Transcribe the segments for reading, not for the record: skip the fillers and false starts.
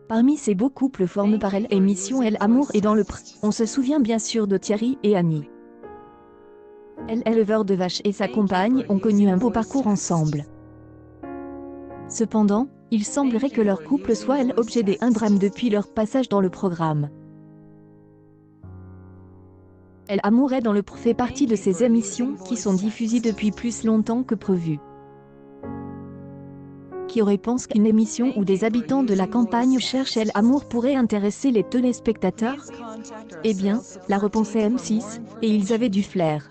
Parmi ces beaux couples formés par Elle émission Elle Amour et dans le Pré, on se souvient bien sûr de Thierry et Annie. Elle, éleveur de vaches, et sa compagne ont connu un beau parcours ensemble. Cependant, il semblerait que leur couple soit l'objet d'un drame depuis leur passage dans le programme. Elle Amour est dans le Pré fait partie de ces émissions qui sont diffusées depuis plus longtemps que prévu. Qui aurait pensé qu'une émission où des habitants de la campagne cherchent Elle Amour pourrait intéresser les téléspectateurs? Eh bien, la réponse est M6, et ils avaient du flair.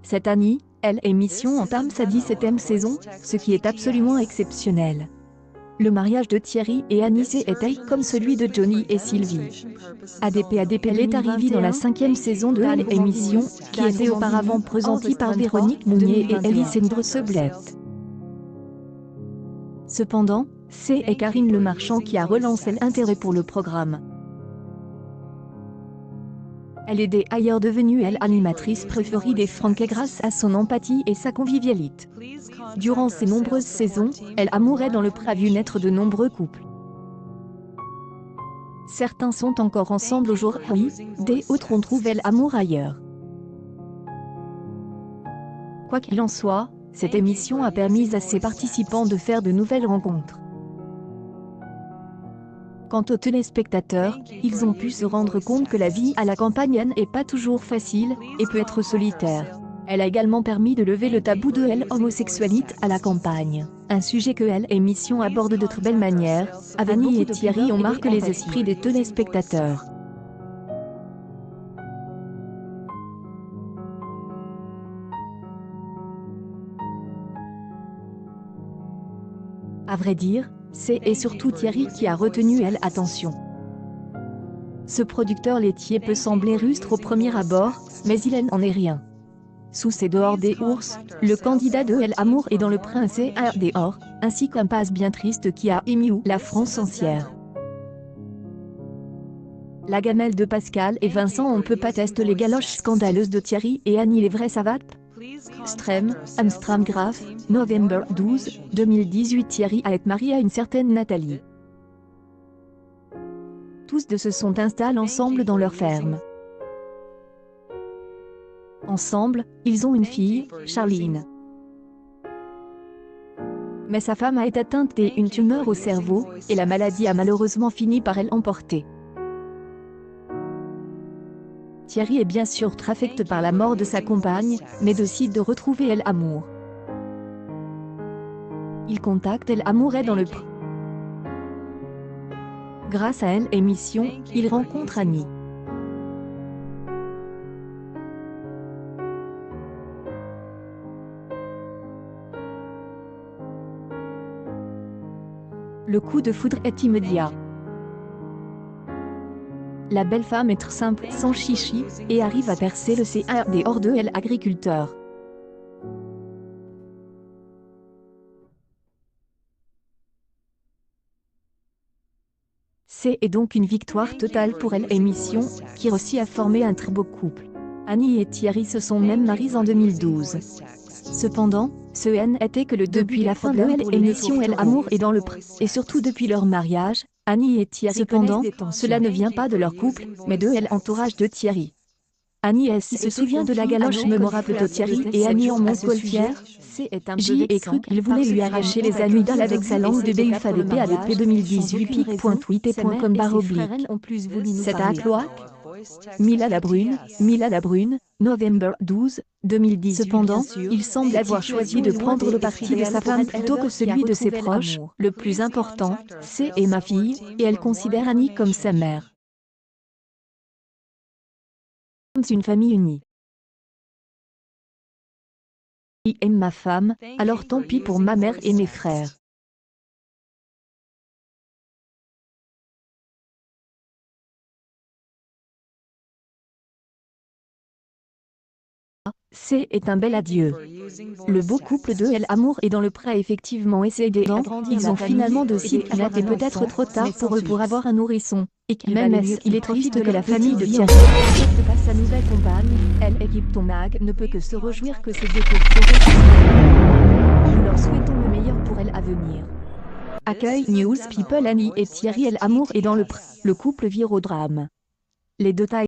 Cette année, Elle émission entame sa 17e saison, ce qui est absolument exceptionnel. Le mariage de Thierry et Annie était comme celui de Johnny et Sylvie. ADP elle est arrivée dans la 5e saison de Elle émission, qui était auparavant présentée par Véronique Mounier et Elisandre Seblet. Cependant, c'est Karine Le Marchand qui a relancé l'intérêt pour le programme. Elle est d'ailleurs devenue l'animatrice préférée des Français grâce à son empathie et sa convivialité. Durant ces nombreuses saisons, Elle Amour est dans le Pré a vu naître de nombreux couples. Certains sont encore ensemble aujourd'hui, d'autres on trouve Elle Amour ailleurs. Quoi qu'il en soit, cette émission a permis à ses participants de faire de nouvelles rencontres. Quant aux téléspectateurs, ils ont pu se rendre compte que la vie à la campagne n'est pas toujours facile, et peut être solitaire. Elle a également permis de lever le tabou de l'homosexualité à la campagne, un sujet que Elle émission aborde de très belle manière. Annie et Thierry ont marqué les esprits des téléspectateurs. À vrai dire, c'est et surtout Thierry qui a retenu l'attention. Ce producteur laitier peut sembler rustre au premier abord, mais il n'en est rien. Sous ses dehors des ours, le candidat de Elle Amour est dans le Prince et un dehors, ainsi qu'un passe bien triste qui a ému la France entière. La gamelle de Pascal et Vincent on peut pas tester les galoches scandaleuses de Thierry et Annie les vrais savates. Strem, Amstram Graph, November 12, 2018 Thierry a été marié à une certaine Nathalie. Tous deux se sont installés ensemble dans leur ferme. Ensemble, ils ont une fille, Charline. Mais sa femme a été atteinte d'une tumeur au cerveau, et la maladie a malheureusement fini par l'emporter. Thierry est bien sûr très affecté par la mort de sa compagne, mais décide de retrouver Elle Amour. Il contacte Elle Amour et dans le Pré. Grâce à Elle émission, il rencontre Annie. Le coup de foudre est immédiat. La belle femme est très simple, sans chichi, et arrive à percer le CAD hors de l'agriculteur. C'est donc une victoire totale pour Elle émission, qui réussit à former un très beau couple. Annie et Thierry se sont même mariés en 2012. Cependant, ce n'était que depuis la fin de Elle émission Elle Amour et dans le Pré, et surtout depuis leur mariage, Annie et Thierry. Cependant, cela ne vient pas de leur couple, mais de l'entourage de Thierry. Annie se souvient de la galoche mémorable de Thierry et Annie en Montgolfière. J'y ai cru qu'il voulait lui arracher les amygdales avec sa langue de BUFADP ADP 2018 pic.tweet.com/oblique. C'est à cloaque. Mila Labrune, November 12, 2010. Cependant, il semble avoir choisi de prendre le parti de sa femme plutôt que celui de ses proches. Le plus important, c'est ma fille, et elle considère Annie comme sa mère. C'est une famille unie. Il aime ma femme, alors tant pis pour ma mère et mes frères. C'est un bel adieu. Le beau couple de Elle Amour est dans le Pré a effectivement essayé d'agrandir. Ils ont finalement décidé qu'il était peut-être trop tard pour eux pour avoir un nourrisson. Et même il est triste que la famille de Thierry n'accepte pas sa nouvelle compagne. Elle équipe ton mag ne peut que se réjouir que ces deux couples. Nous leur souhaitons le meilleur pour elle à venir. Accueil News People. Annie et Thierry El Amour est dans le couple vire au drame. Les deux